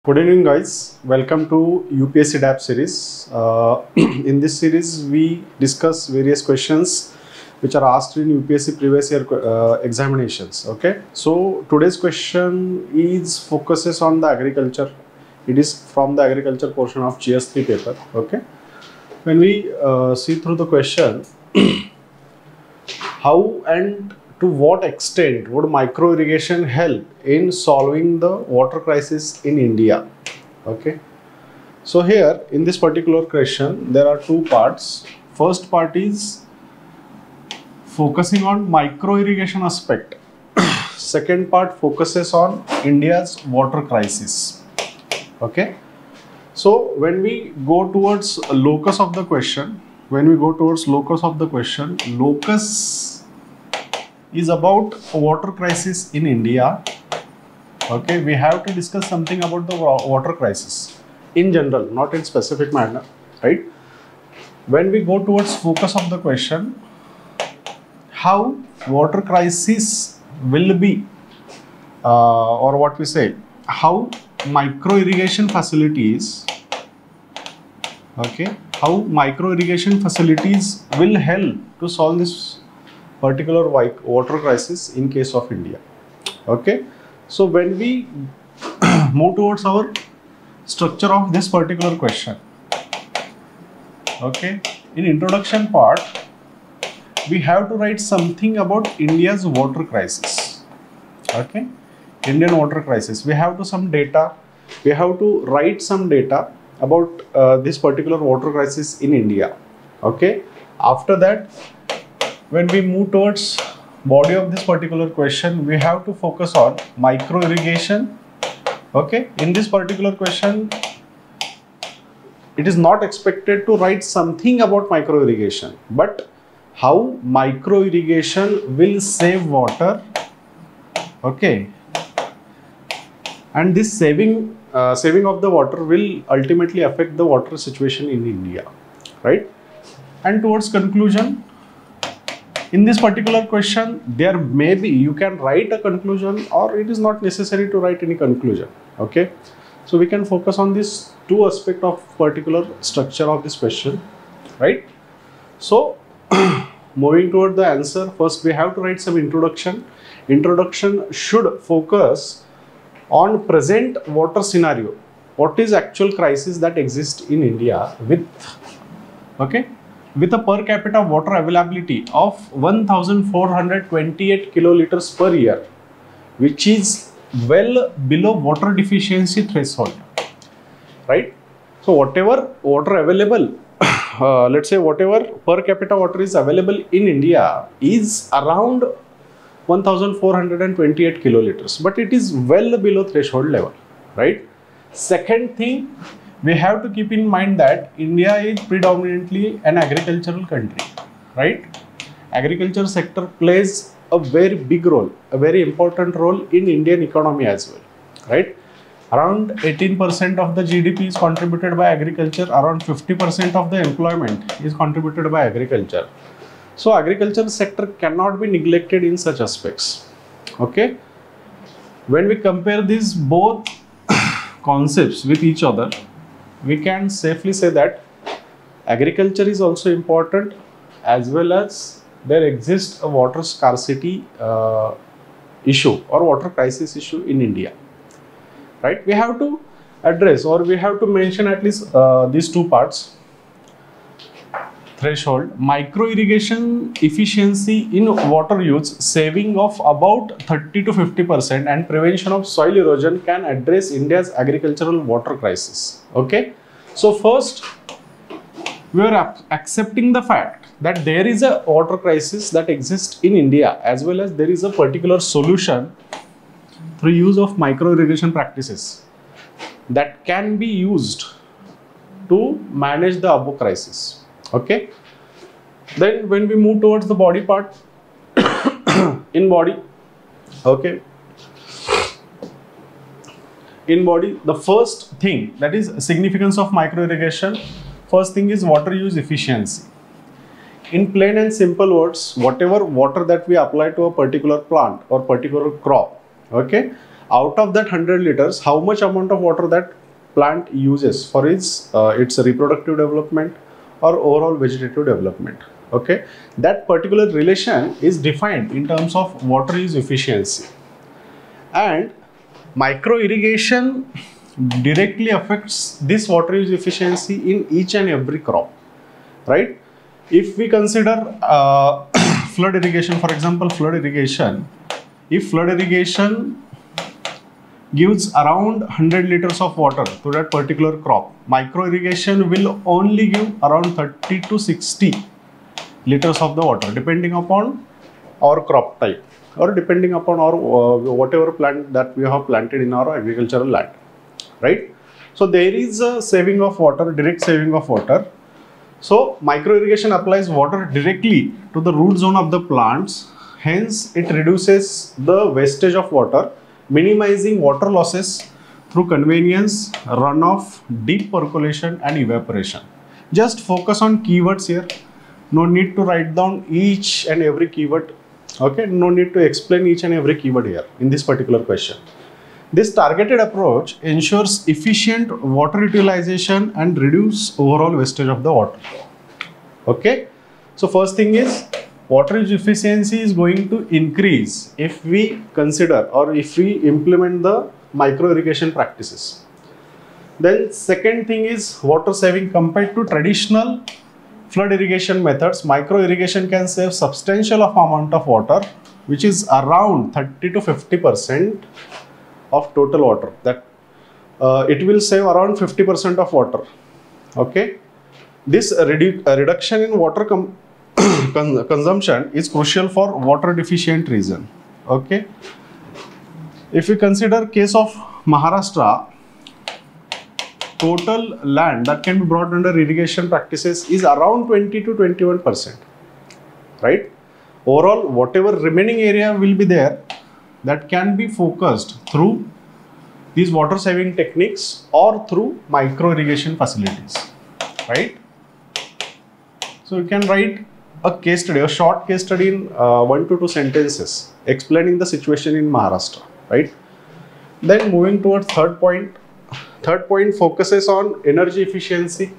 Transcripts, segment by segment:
Good evening guys, welcome to UPSC DAP series. In this series we discuss various questions which are asked in UPSC previous year examinations. Okay, so today's question is focuses on the agriculture. It is from the agriculture portion of GS3 paper. Okay, when we see through the question, how and to what extent would micro irrigation help in solving the water crisis in India? Okay, so here in this particular question there are two parts. First part is focusing on micro irrigation aspect. Second part focuses on India's water crisis. Okay, so when we go towards locus of the question, locus is about water crisis in India. Okay, we have to discuss something about the water crisis in general, not in specific manner, right? When we go towards focus of the question, how water crisis will be, or what we say, how micro irrigation facilities, okay, how micro irrigation facilities will help to solve this particular water crisis in case of India. Okay, so when we move towards our structure of this particular question, okay, in introduction part we have to write something about India's water crisis. Okay, Indian water crisis, we have to write some data about this particular water crisis in India. Okay, after that, when we move towards body of this particular question, we have to focus on micro irrigation. Okay, in this particular question it is not expected to write something about micro irrigation, but how micro irrigation will save water. Okay, and this saving of the water will ultimately affect the water situation in India, right? And towards conclusion, in this particular question, there may be, you can write a conclusion or it is not necessary to write any conclusion. Okay, so we can focus on these two aspects of particular structure of this question, right? So moving toward the answer, first we have to write some introduction. Introduction should focus on present water scenario. What is actual crisis that exists in India with, okay, with a per capita water availability of 1428 kiloliters per year, which is well below water deficiency threshold, right? So whatever water available, let's say whatever per capita water is available in India is around 1428 kiloliters, but it is well below threshold level, right? Second thing, we have to keep in mind that India is predominantly an agricultural country, right? Agriculture sector plays a very big role, a very important role in Indian economy as well, right? Around 18% of the GDP is contributed by agriculture, around 50% of the employment is contributed by agriculture. So agriculture sector cannot be neglected in such aspects. Okay, when we compare these both concepts with each other, we can safely say that agriculture is also important, as well as there exists a water scarcity issue or water crisis issue in India, right? We have to address, or we have to mention at least these two parts. Threshold, micro irrigation efficiency in water use, saving of about 30 to 50% and prevention of soil erosion can address India's agricultural water crisis. Okay, so first we are accepting the fact that there is a water crisis that exists in India, as well as there is a particular solution through use of micro irrigation practices that can be used to manage the above crisis. Okay, then when we move towards the body part, in body, okay, in body, the first thing, that is significance of micro irrigation, first thing is water use efficiency. In plain and simple words, whatever water that we apply to a particular plant or particular crop, okay, Out of that 100 liters, how much amount of water that plant uses for its reproductive development or overall vegetative development. Okay, that particular relation is defined in terms of water use efficiency. And micro irrigation directly affects this water use efficiency in each and every crop, right? If we consider flood irrigation, for example, flood irrigation, if flood irrigation gives around 100 liters of water to that particular crop, micro irrigation will only give around 30 to 60 liters of the water, depending upon our crop type or depending upon our whatever plant that we have planted in our agricultural land, right? So there is a saving of water, direct saving of water. So micro irrigation applies water directly to the root zone of the plants, hence it reduces the wastage of water, minimizing water losses through convenience, runoff, deep percolation and evaporation. Just focus on keywords here. No need to write down each and every keyword. Okay, no need to explain each and every keyword here in this particular question. This targeted approach ensures efficient water utilization and reduce overall wastage of the water. Okay, so first thing is water use efficiency is going to increase if we consider or if we implement the micro irrigation practices. Then second thing is water saving. Compared to traditional flood irrigation methods, micro irrigation can save substantial amount of water, which is around 30 to 50% of total water. That it will save around 50% of water. Okay, this reduction in water consumption is crucial for water deficient region. Okay, if we consider case of Maharashtra, total land that can be brought under irrigation practices is around 20 to 21%, right? Overall, whatever remaining area will be there, that can be focused through these water saving techniques or through micro irrigation facilities, right? So you can write a case study, a short case study in 1 to 2 sentences explaining the situation in Maharashtra, right? Then moving towards third point. Third point focuses on energy efficiency.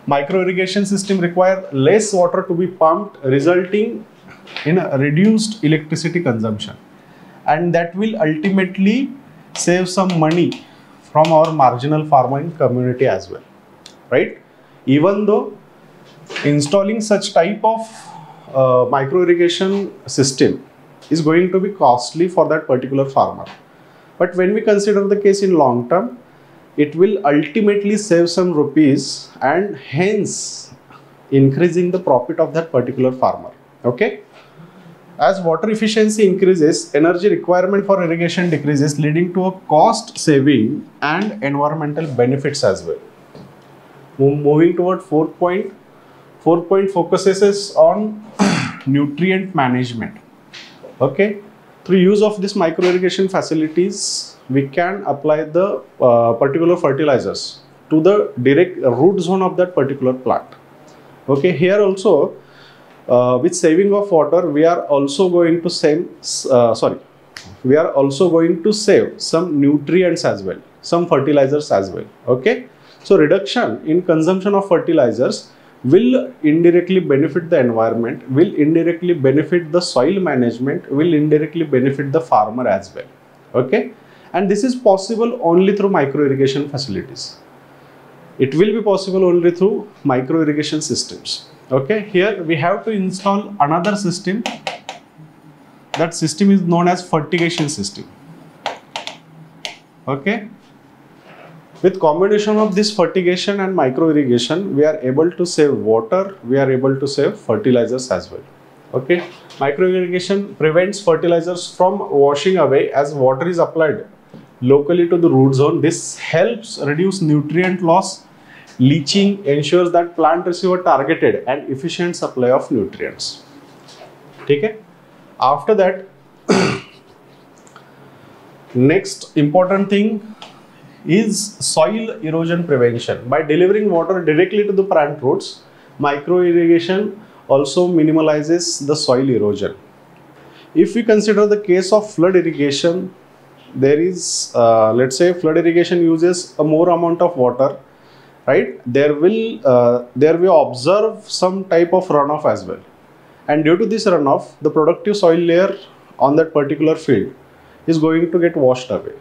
Micro irrigation system require less water to be pumped, resulting in a reduced electricity consumption, and that will ultimately save some money from our marginal farming community as well, right? Even though installing such type of micro irrigation system is going to be costly for that particular farmer, but when we consider the case in long term, it will ultimately save some rupees and hence increasing the profit of that particular farmer. Okay, as water efficiency increases, energy requirement for irrigation decreases, leading to a cost saving and environmental benefits as well. Moving toward fourth point. Fourth point focuses on nutrient management. Okay, through use of this micro irrigation facilities, we can apply the particular fertilizers to the direct root zone of that particular plant. Okay, here also with saving of water, we are also going to save some nutrients as well, some fertilizers as well. Okay, so reduction in consumption of fertilizers will indirectly benefit the environment, will indirectly benefit the soil management, will indirectly benefit the farmer as well. Okay, and this is possible only through micro irrigation facilities. It will be possible only through micro irrigation systems. Okay, here we have to install another system. That system is known as fertigation system. Okay, with combination of this fertigation and micro irrigation, we are able to save water, we are able to save fertilizers as well. Okay, micro irrigation prevents fertilizers from washing away as water is applied locally to the root zone. This helps reduce nutrient loss. Leaching ensures that plant receive a targeted and efficient supply of nutrients. Okay, after that, next important thing is soil erosion prevention. By delivering water directly to the plant roots, micro irrigation also minimizes the soil erosion. If we consider the case of flood irrigation, there is, let's say flood irrigation uses a more amount of water, right? There we observe some type of runoff as well. And due to this runoff, the productive soil layer on that particular field is going to get washed away,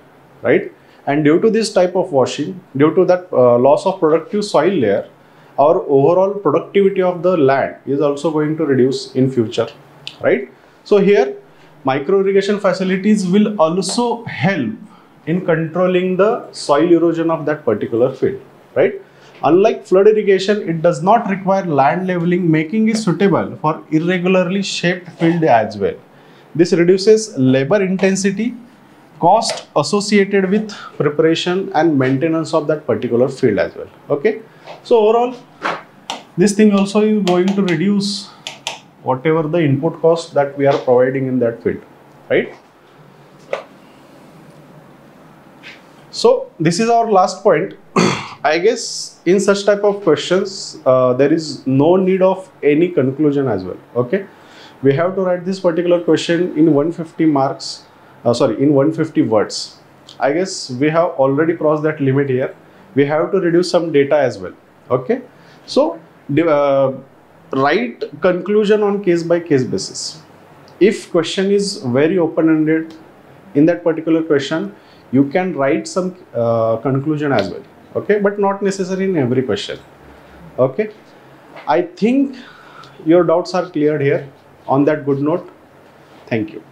right? And due to this type of washing, due to that loss of productive soil layer, our overall productivity of the land is also going to reduce in future, right? So here, micro irrigation facilities will also help in controlling the soil erosion of that particular field, right? Unlike flood irrigation, it does not require land leveling, making it suitable for irregularly shaped field as well. This reduces labor intensity, cost associated with preparation and maintenance of that particular field as well. Okay, so overall, this thing also is going to reduce whatever the input cost that we are providing in that field, right? So this is our last point. I guess in such type of questions, there is no need of any conclusion as well. Okay, we have to write this particular question in 150 marks, in 150 words. I guess we have already crossed that limit here. We have to reduce some data as well. Okay, so write conclusion on case by case basis. If question is very open-ended, in that particular question, you can write some conclusion as well. Okay, but not necessary in every question. Okay, I think your doubts are cleared here. On that good note, thank you.